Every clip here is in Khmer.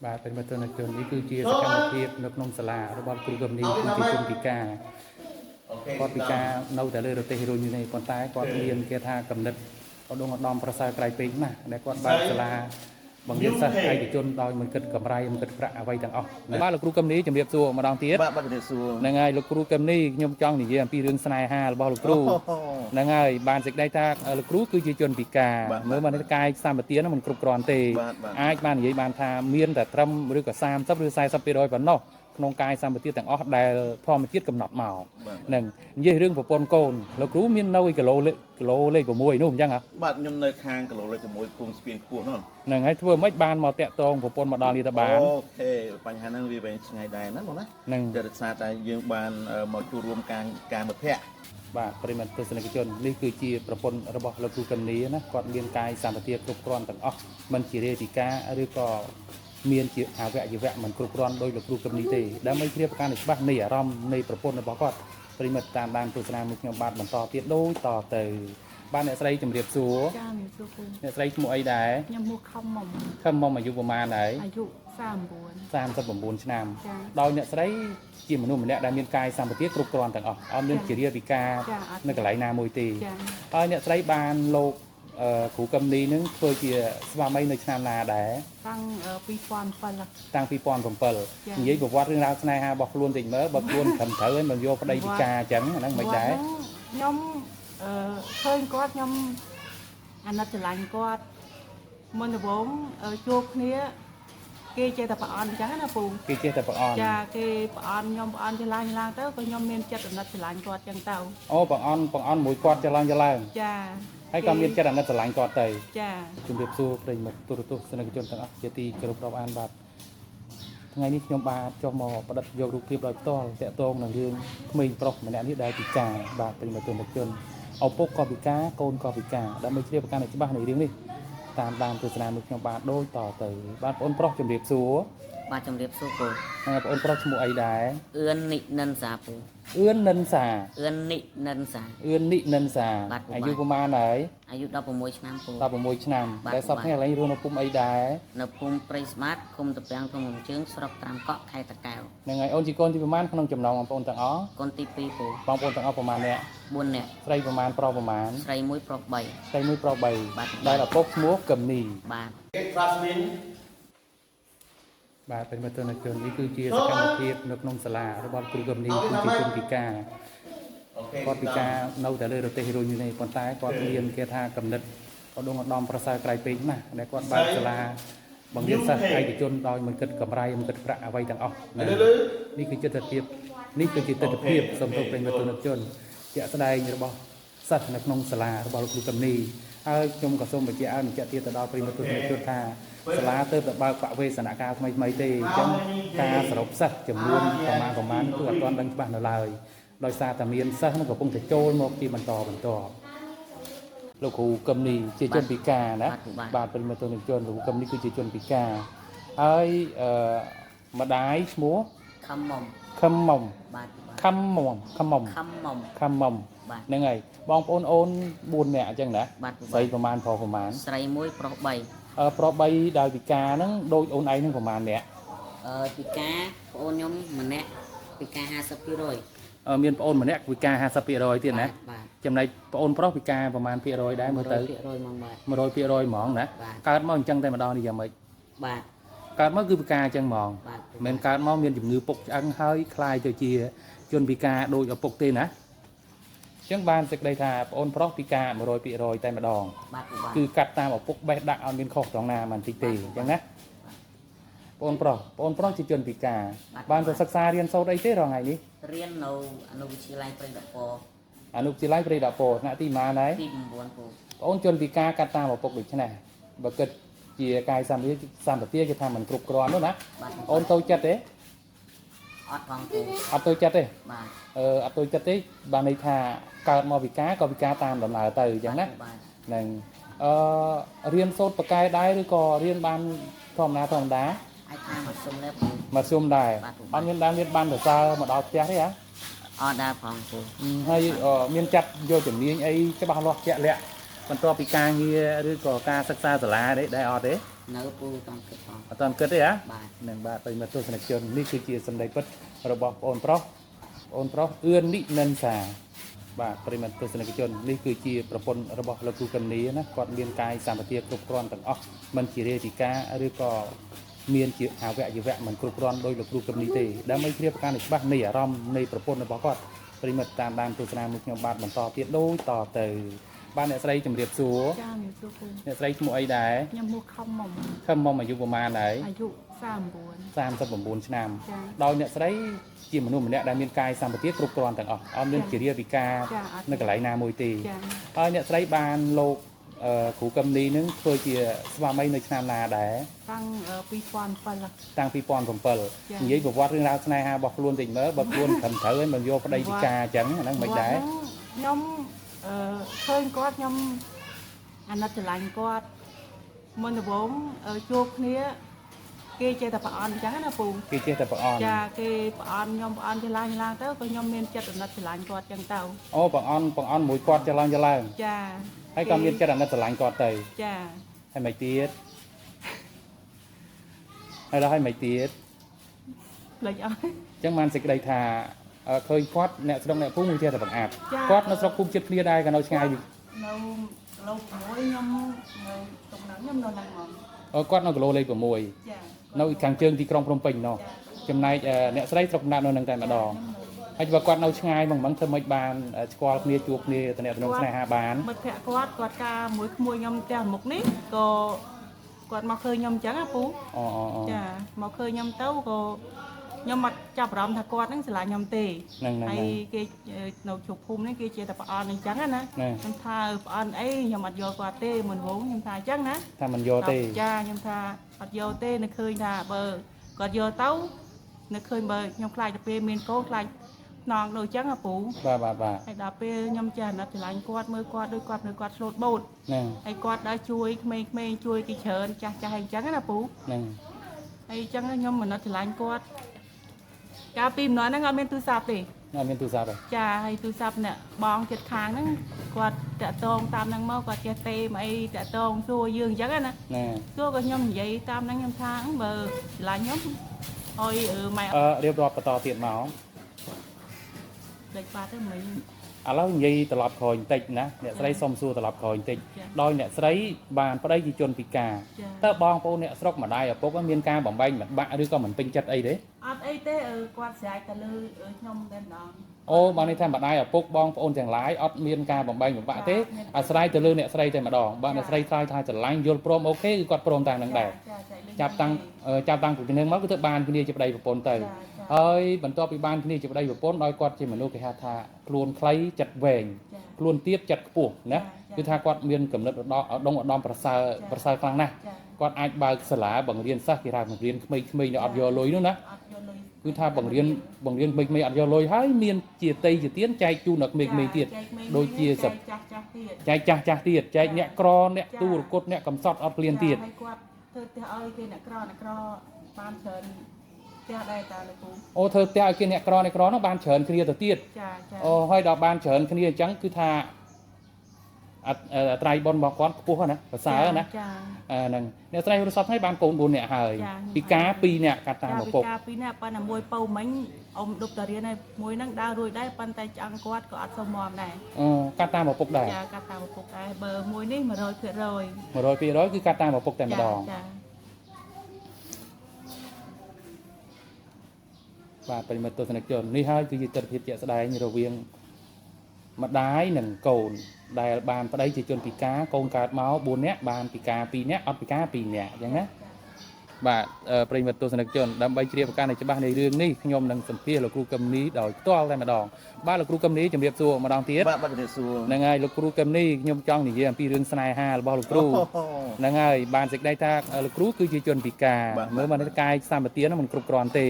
បាទเป็นមកទល់នៅជននេះគឺជាសកម្មភាពនៅក្នុងសាលារបស់គ្រូគំនីគឺជាជនពិការគាត់ពិការនៅតែលើរទេះរុញនេះប៉ុន្តែគាត់មានគេថាកំណត់ឧត្តមប្រសើរក្រៃពេកណាស់ដែលគាត់បើកសាលាបង្រៀនសិស្សឯកជនដោយមិនគិតកម្រៃមិនគិតប្រាក់អ្វីទាំងអស់បាទលោកគ្រូគំនីជំរាបសួរម្ដងទៀតបាទជំរាបសួរហ្នឹងហើយលោកគ្រូគំនីខ្ញុំចង់និយាយអំពីរឿងស្នេហារបស់លោកគ្រូហ្នឹងហើយបានសេចក្តីថាលោកគ្រូគឺជាជនពិការមើលមកកាយសម្បទាហ្នឹងមិនគ្រប់គ្រាន់ទេអាចបាននិយាយបានថាមានតែត្រឹមឬក៏30ឬ40%ប៉ុណ្ណោះក្នុងកាយសម្បទាទាំងអស់ដែលធម្មជាតិកំណត់មកនឹងនិយាយរឿងប្រពន្ធកូនលោកគ្រូមាននៅគីឡូលេខ6នោះអញ្ចឹងហ៎បាទខ្ញុំនៅខាងគីឡូលេខ6ភូមិស្ពានខ្ពស់នោះហ្នឹងហើយធ្វើមិនបានមកតាក់ទងប្រពន្ធមកដល់នេះទៅបានអូខេបញ្ហាហ្នឹងវាវែងឆ្ងាយដែរណាបងណាហ្នឹងតែដោយសារតែយើងបានមកជួបរួមការមិត្តភ័ក្តិបាទប្រិមត្តទស្សនិកជននេះគឺជាប្រពន្ធរបស់លោកគ្រូកញ្ញាណាគាត់មានកាយសម្បទាគ្រប់គ្រាន់ទាំងអស់មិនជារាយពិការឬក៏មានជាអវយវៈមិនគ្រប់គ្រាន់ដោយលោកគ្រូកញ្ញាទេដើម្បីព្រៀបប្រកាន់ឲ្យច្បាស់នៃអារម្មណ៍នៃប្រពន្ធរបស់គាត់ប្រិមត្តតាមដានទស្សនាមួយខ្ញុំបាទបន្តទៀតដូចតទៅបាទអ្នកស្រីជំរាបសួរចាជំរាបសួរគ្រូអ្នកស្រីឈ្មោះអីដែរខ្ញុំឈ្មោះខំមុំខំមុំអាយុប្រហែលដែរអាយុ39ឆ្នាំដោយអ្នកស្រីជាមនុស្សម្នាក់ដែលមានកាយសម្បទាគ្រប់គ្រាន់ទាំងអស់អត់មានជារាយពិការនៅកន្លែងណាមួយទេហើយអ្នកស្រីបានលោកគ្រូកឹមនីនឹងធ្វើជាស្វាមីនៅឆ្នាំណាដែរតាំង2007តាំង2007និយាយប្រវត្តិរឿងរ៉ាវស្នេហារបស់ខ្លួនតិចមើលបើខ្លួនត្រឹមត្រូវហើយមិនយកប្តីពិការអញ្ចឹងហ្នឹងមិនដែរខ្ញុំឃើញគាត់ខ្ញុំអាណិតស្រឡាញ់គាត់មុនដំបូងជួបគ្នាគេចេះតែប្រអន់អញ្ចឹងណាពូគេចេះតែប្រអន់ចាគេប្រអន់ខ្ញុំប្រអន់ច្រឡំទៅក៏ខ្ញុំមានចិត្តអាណិតស្រឡាញ់គាត់អញ្ចឹងទៅអូប្រអន់មួយគាត់ច្រឡំចាហើយក៏មានចិត្តអាណិតស្រឡាញ់គាត់ទៅចាជំរាបសួរប្រិយមិត្តទូរទស្សនិកជនទាំងអស់ជាទីគោរពរាប់អានបាទថ្ងៃនេះខ្ញុំបាទចុះមកផ្ដិតយករូបភាពដោយផ្ទាល់តាក់ទងនឹងរឿងក្មេងប្រុសម្នាក់នេះដែលពិការបាទប្រិយមិត្តទូរទស្សនិកជនឪពុកក៏ពិការកូនក៏ពិការដើម្បីជ្រាបប្រកាន់ឲ្យច្បាស់នៃរឿងនេះតាមដានទស្សនាមួយខ្ញុំបាទដូចតទៅបាទបងប្រុសជំរាបសួរបាទជំរាបសួរពូបងប្រុសឈ្មោះអីដែរអឿននិនិនសាពូអឿននិនសាអឿននិនិនសាអឿននិនិនសាអាយុប្រហែលហើយអាយុ16ឆ្នាំពូ16ឆ្នាំតែសពថ្ងៃឥឡូវរស់នៅភូមិអីដែរនៅភូមិព្រៃស្បាតឃុំតាពាំងឃុំកំជើងស្រុកត្រាំកក់ខេត្តតាកែវហ្នឹងហើយអូនជាកូនទីប្រហែលក្នុងចំណោមបងប្អូនទាំងអស់កូនទី2ពូបងប្អូនទាំងអស់ប្រហែលអ្នក4នាក់ស្រីប្រហែលប្រុសប្រហែលស្រី1ប្រុស3ស្រី1ប្រុស3ដែលឪពុកឈ្មោះកឹមនីបាទបាទเป็นមកទល់នៅជននេះគឺជាសកម្មភាពនៅក្នុងសាលារបស់គ្រូកឹមនីគឺជាជនពិការគាត់ពិការនៅតែលើរទេះរុញនេះប៉ុន្តែគាត់មានគេថាកំណត់ឧត្តមប្រសើរក្រៃពេកណាស់ដែលគាត់បើកសាលាបង្រៀនសិស្សឯកជនដោយមិនគិតកម្រៃមិនគិតប្រាក់អ្វីទាំងអស់នេះគឺជាទស្សនវិជ្ជានេះគឺជាទស្សនវិជ្ជាសំទោសប្រិយមិត្តជនជាក់ស្ដែងរបស់សិស្សនៅក្នុងសាលារបស់លោកគ្រូកឹមនីហើយខ្ញុំក៏សូមបញ្ជាក់ឲ្យបញ្ជាក់ទៀតទៅដល់ប្រិយមិត្តជនថាសាលាទៅបើកបវេសនការថ្មីទេអញ្ចឹងការសរុបសិស្សចំនួនប្រមាណគឺអត់ទាន់ដឹងច្បាស់នៅឡើយដោយសារតែមានសិស្សនឹងកំពុងតែចូលមកជាបន្តលោកគ្រូកឹមនីជាជនពិការណាបាទប្រិយមិត្តជនលោកកឹមនីគឺជាជនពិការហើយម្ដាយឈ្មោះខំមុំបាទខំមុំហ្នឹងហើយបងប្អូនអូន4នាក់អញ្ចឹងណាស្រីប្រហែលប្រុសប្រហែលស្រី1ប្រុស3ប្រុស3ដោយពិការហ្នឹងដូចអូនឯងហ្នឹងប្រហែលអ្នកពិការបងអូនខ្ញុំម្នាក់ពិការ50%មានបងអូនម្នាក់ពិការ50%ទៀតណាចំណែកបងអូនប្រុសពិការប្រហែលភាគរយដែរមើលទៅ100%ហ្មងណាកើតមកអញ្ចឹងតែម្ដងនេះយ៉ាងម៉េចបាទកើតមកគឺពិការអញ្ចឹងហ្មងមិនកើតមកមានជំងឺពុកឆ្អឹងហើយคล้ายទៅជាជនពិការដូចឪពុកទេណាអញ្ចឹងបានសេចក្តីថាបងអូនប្រុសពិការ100%តែម្ដងគឺកាត់តាមឪពុកបេះដាក់ឲ្យមានខុសត្រង់ណាមិនតិចទេអញ្ចឹងណាបងប្រុសជាជនពិការបានទៅសិក្សារៀនសូត្រអីទេរហងៃនេះរៀននៅអនុវិទ្យាល័យព្រៃដពថ្នាក់ទីម៉ានហើយទី9ពូបងអូនជនពិការកាត់តាមឪពុកដូច្នេះបើគិតជាកាយសម្បទាគេថាមិនគ្រប់គ្រាន់នោះណាអូនទៅចិត្តទេអត់ផងពូអត់ទៅចិត្តទេបាទអត់ទៅចិត្តទេបានន័យថាកើតមកពិការក៏ពិការតាមដំណើរទៅអញ្ចឹងណាហ្នឹងរៀនសូត្រប្រកែដែរឬក៏រៀនបានធម្មតាអាចថាមកសុំដែរពូមកសុំដែរអត់មានបានសរសើរមកដល់ផ្ទះទេហ៎អត់ដែរផងពូហើយមានចាត់យកជំនាញអីច្បាស់លាស់ជាក់លាក់បន្ទាប់ពីការងារឬក៏ការសិក្សាសាលាទេដែរអត់ទេ នៅពូតាមគិតផង អត់តាន់គិតទេហ៎ បាទ នឹងបាទប្រិមត្តទស្សនិកជននេះគឺជាសម្ដីពិតរបស់បងប្រុសអឿននិនិនសាបាទប្រិមត្តទស្សនិកជននេះគឺជាប្រពន្ធរបស់លោកគ្រូកញ្ញាណាគាត់មានកាយសម្បទាគ្រប់គ្រាន់ទាំងអស់មិនជារាយពិការឬក៏មានជាអវយវៈមិនគ្រប់គ្រាន់ដោយលោកគ្រូកញ្ញាទេដើម្បីជ្រាបការនេះច្បាស់នៃអារម្មណ៍នៃប្រពន្ធរបស់គាត់ប្រិមត្តតាមដានទស្សនាមួយខ្ញុំបាទបន្តទៀតដូចតទៅបាទអ្នកស្រីជំរាបសួរ ចាមានសួរពូ អ្នកស្រីឈ្មោះអីដែរ ខ្ញុំមកខំមុំ ខំមុំអាយុប្រហែលដែរ អាយុ39 39ឆ្នាំ ចា៎ ដោយអ្នកស្រីជាមនុស្សម្នាក់ដែលមានកាយសម្បទាគ្រប់គ្រាន់ទាំងអស់អត់មានជារាពិការ ចា៎អត់ នៅកន្លែងណាមួយទេ ចា ហើយអ្នកស្រីបានលោកគ្រូកឹមនីនឹងធ្វើជាស្វាមីនៅឆ្នាំណាដែរ តាំង2007 តាំង2007 ចា៎ និយាយប្រវត្តិរឿងរ៉ាវស្នេហារបស់ខ្លួនតិចមើលបើខ្លួនត្រឹមត្រូវហើយមិនយកប្តីពិការអញ្ចឹងអាហ្នឹងមិនដែរ ខ្ញុំឃើញគាត់ខ្ញុំអាណិតស្រឡាញ់គាត់មុនដំបូងជួបគ្នាគេចេះតែប្រអន់អញ្ចឹងណាពូ គេចេះតែប្រអន់ ចាគេប្រអន់ខ្ញុំប្រអន់ច្រឡាញ់ឡើងទៅក៏ខ្ញុំមានចិត្តអាណិតស្រឡាញ់គាត់អញ្ចឹងទៅ អូប្រអន់មួយគាត់ច្រឡំ ចា ហើយក៏មានចិត្តអាណិតស្រឡាញ់គាត់ទៅ ចា ហើយមិនទៀតហើយដល់ហើយមិនទៀត លេចអស់ អញ្ចឹងបានសេចក្តីថាឃើញគាត់អ្នកស្រុកអ្នកភូមិមួយចេះតែបង្អាប់ ចា៎ គាត់នៅស្រុកភូមិចិត្តគ្នាដែរក៏នៅឆ្ងាយ នៅលោកមួយខ្ញុំនៅតុកហ្នឹងខ្ញុំនៅហ្នឹងហ្មង គាត់នៅគីឡូលេខ6 ចា នៅខាងជើងទីក្រុងភ្នំពេញនោះចំណែកអ្នកស្រីស្រុកកំណើតនៅនឹងតែម្ដងហើយបើគាត់នៅឆ្ងាយហ្មងធ្វើម៉េចបានស្គាល់គ្នាជួបគ្នាតំណែងស្នេហាបាន មិត្តភក្តិគាត់ការមួយក្មួយខ្ញុំផ្ទះមុខនេះក៏គាត់មកឃើញខ្ញុំអញ្ចឹងណាពូ អូ ចាមកឃើញខ្ញុំទៅក៏ខ្ញុំមកចាប់អារម្មណ៍ថាគាត់ហ្នឹងស្រឡាញ់ខ្ញុំទេ ហ្នឹង ហើយគេនៅជុកភូមិនេះគេជាតែប្រអន់អញ្ចឹងណាខ្ញុំថាប្រអន់អីខ្ញុំអត់យកគាត់ទេមុនវងខ្ញុំថាអញ្ចឹងណា ថាមិនយកទេ ចាខ្ញុំថាអត់យកទេនឹកឃើញថាបើគាត់យកទៅនឹកឃើញបើខ្ញុំខ្លាចទៅពេលមានកូនខ្លាចខ្នងដូចអញ្ចឹងណាពូ បាទ ហើយដល់ពេលខ្ញុំចេះអាណិតស្រឡាញ់គាត់មើលគាត់ដូចគាត់នៅគាត់ឆ្លូតបូត ហ្នឹង ហើយគាត់ដើរជួយក្មេងៗជួយគេច្រើនចាស់អញ្ចឹងណាពូ ហ្នឹង ហើយអញ្ចឹងខ្ញុំអាណិតស្រឡាញ់គាត់កាលពីម្ដងហ្នឹងអត់មានទូរស័ព្ទទេ អត់មានទូរស័ព្ទទេ ចាហើយទូរស័ព្ទអ្នកបងចិត្តខាងហ្នឹងគាត់តាក់ទងតាមហ្នឹងមកគាត់ចេះទេមកអីតាក់ទងសួរយើងអញ្ចឹងណា ណា សួរក៏ខ្ញុំនិយាយតាមហ្នឹងខ្ញុំថាបើស្រឡាញ់ខ្ញុំអុយម៉ែ រៀបរាប់បន្តទៀតមក លេចបាត់ទៅមិញ ឥឡូវនិយាយត្រឡប់ក្រោយបន្តិចណាអ្នកស្រីសុំសួរត្រឡប់ក្រោយបន្តិចដោយអ្នកស្រីបានប្តីជាជនពិការតើបងប្អូនអ្នកស្រុកម្ដាយឪពុកមានការបំបែកមិនបាក់ឬក៏មិនពេញចិត្តអីទេ អត់អីទេគាត់ស្រែកទៅលើខ្ញុំតែម្ដង អូបាននេះថាម្ដាយឪពុកបងប្អូនទាំងឡាយអត់មានការបំបែកបំបាក់ទេអាស្រ័យទៅលើអ្នកស្រីតែម្ដងបើអ្នកស្រីថ្លៃថាស្រឡាញ់យល់ព្រមអូខេគឺគាត់ព្រមតាមនឹងដែរចាប់តាំងពីនឹងមកគឺទៅបានគ្នាជាប្តីប្រពន្ធទៅហើយបន្ទាប់ពីបានគ្នាជាប្តីប្រពន្ធដោយគាត់ជាមនុស្សគេហៅថាខ្លួនខ្លីចិត្តវែងខ្លួនទៀបចិត្តខ្ពស់ណាគឺថាគាត់មានគំនិតឧត្តមប្រសើរខ្លាំងណាស់គាត់អាចបើកសាលាបង្រៀនសិស្សគេថាបង្រៀនក្មេងៗនៅអត់យកលុយនោះណា អត់យកលុយ គឺថាបង្រៀនក្មេងៗអត់យកលុយហើយមានជាតីជាទៀនចែកជូនដល់ក្មេងៗទៀតដូចជាស ចាស់ទៀត ចែកចាស់ទៀតចែកអ្នកក្រអ្នកទូរគុតអ្នកកំសត់អត់ឃ្លានទៀត ហើយគាត់ធ្វើផ្ទះឲ្យគេអ្នកក្របានច្រើនផ្ទះដែរតាលោកគ្រូ អូធ្វើផ្ទះឲ្យគេអ្នកក្រនោះបានច្រើនគ្នាទៅទៀត ចា អូហើយដល់បានច្រើនគ្នាអញ្ចឹងគឺថាអត្រៃបុនរបស់គាត់ខ្ពស់ណាប្រសើរណា ចា ហ្នឹងអ្នកស្រីរស័ព្ទហើយបានកូន4នាក់ហើយពីការ2នាក់កាត់តាមឪពុក ពីណាប៉ុន្តែមួយពៅមិញអ៊ំដប់តារៀនហើយមួយហ្នឹងដើររួចដែរប៉ុន្តែឆ្អឹងគាត់ក៏អត់សមមដែរ កាត់តាមឪពុកដែរ ចាកាត់តាមឪពុកដែរបើមួយនេះ 100% 100% គឺកាត់តាមឪពុកតែម្ដង ចា បាទប្រិមត្តទស្សនិកជននេះហើយគឺជាទស្សនវិជ្ជាជាក់ស្ដែងរវាងម្ដាយនិងកូនដែលបានប្តីជាជនពិការកូនកើតមក4នាក់បានពិការ2នាក់អត់ពិការ2នាក់អញ្ចឹងណាបាទប្រិមត្តទស្សនិកជនដើម្បីជ្រាបប្រការនៃច្បាស់នៃរឿងនេះខ្ញុំនឹងសម្ភាសលោកគ្រូកឹមនីដោយផ្ទាល់តែម្ដងបាទលោកគ្រូកឹមនីជំរាបសួរម្ដងទៀត បាទជំរាបសួរ ហ្នឹងហើយលោកគ្រូកឹមនីខ្ញុំចង់និយាយអំពីរឿងស្នេហារបស់លោកគ្រូហ្នឹងហើយបានសេចក្តីថាលោកគ្រូគឺជាជនពិការមើលមកនេះកាយសម្បទាហ្នឹងមិនគ្រប់គ្រាន់ទេ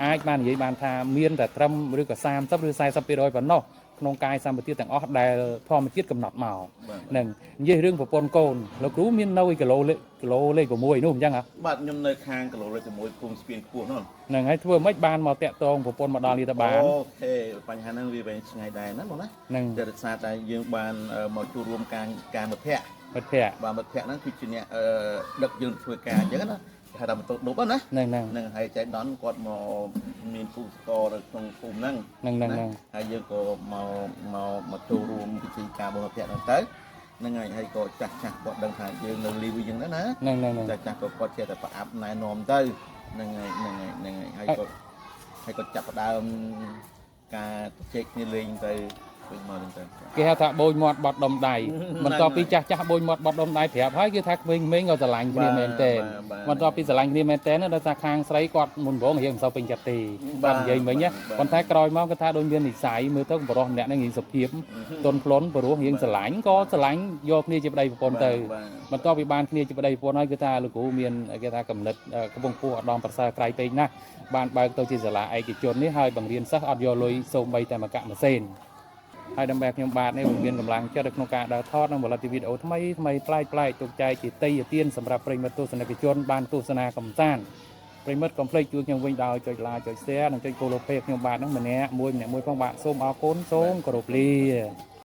អាចបាននិយាយបានថាមានតែត្រឹមឬក៏30ឬ40%ប៉ុណ្ណោះក្នុងកាយសម្បទាទាំងអស់ដែលធម្មជាតិកំណត់មកហ្នឹងនិយាយរឿងប្រពន្ធកូនលោកគ្រូមាននៅគីឡូលេខ6នោះអញ្ចឹងហ៎ បាទខ្ញុំនៅខាងគីឡូលេខ1ភូមិស្ពានខ្ពស់នោះ ហ្នឹងហើយធ្វើមិនបានមកតាក់ទងប្រពន្ធមកដល់នេះទៅបាន អូខេបញ្ហាហ្នឹងវាវែងឆ្ងាយដែរណាបងណា ហ្នឹង តែដោយសារតែយើងបានមកចូលរួមការមិត្តភ័ក្តិ មិត្តភ័ក្តិ បាទមិត្តភ័ក្តិហ្នឹងគឺជាអ្នកដឹកយើងធ្វើការអញ្ចឹងណាគេហៅថាបន្ទប់ដប់ណា ហ្នឹង ហើយចៃដនគាត់មកមានគូសកលនៅក្នុងភូមិហ្នឹង ហ្នឹង ហើយយើងក៏មកចូលរួមពិធីការបុណ្យភ័ក្តិហ្នឹងទៅហ្នឹងហើយក៏ចាស់គាត់ដឹងថាយើងនៅលីវីអញ្ចឹងណា ហ្នឹង ចាស់ក៏គាត់ចេះតែប្រអាប់ណែនាំទៅហ្នឹងហើយហើយគាត់ចាប់ផ្ដើមការជែកគ្នាលេងទៅវិញមកហ្នឹងទៅ គេហៅថាបូនមាត់បត់ដុំដៃបន្ទាប់ពីចាស់បូនមាត់បត់ដុំដៃប្រាប់ហើយគឺថាក្មេងៗក៏ស្រឡាញ់គ្នាមែនទែនបន្ទាប់ពីស្រឡាញ់គ្នាមែនទែនដល់ថាខាងស្រីគាត់មុនរងរៀងមិនសូវពេញចិត្តទេបាទនិយាយមិញណាប៉ុន្តែក្រោយមកគាត់ថាដូចមាននិស័យមើលទៅបរិសម្នាក់ហ្នឹងរៀងសុភាពទន់ភ្លន់ព្រោះរៀងស្រឡាញ់ក៏ស្រឡាញ់យកគ្នាជាប្តីប្រពន្ធទៅបន្ទាប់ពីបានគ្នាជាប្តីប្រពន្ធហើយគឺថាលោកគ្រូមានគេថាកំណត់កំពុងពោះឧត្តមប្រសើរក្រៃពេកណាស់បានបើកទៅជាសាលាឯកជននេះហើយបង្រៀនសិស្សអត់យកលុយសូម្បីតែមកកាក់ម៉ាស៊ីន ហើយដើម្បីខ្ញុំបាទនេះមានកម្លាំងចិត្តក្នុងការដើរថតនិងផលិតវីដេអូថ្មីប្លែកទុកចែកជាទីអាទានសម្រាប់ប្រិយមិត្តទស្សនិកជនបានទស្សនាកម្សាន្តប្រិយមិត្តកុំភ្លេចជួយខ្ញុំវិញដោយចុច like ចុច share និងចុច follow page ខ្ញុំបាទនឹងម្នាក់មួយផងបាទសូមអរគុណសូមគោរពលា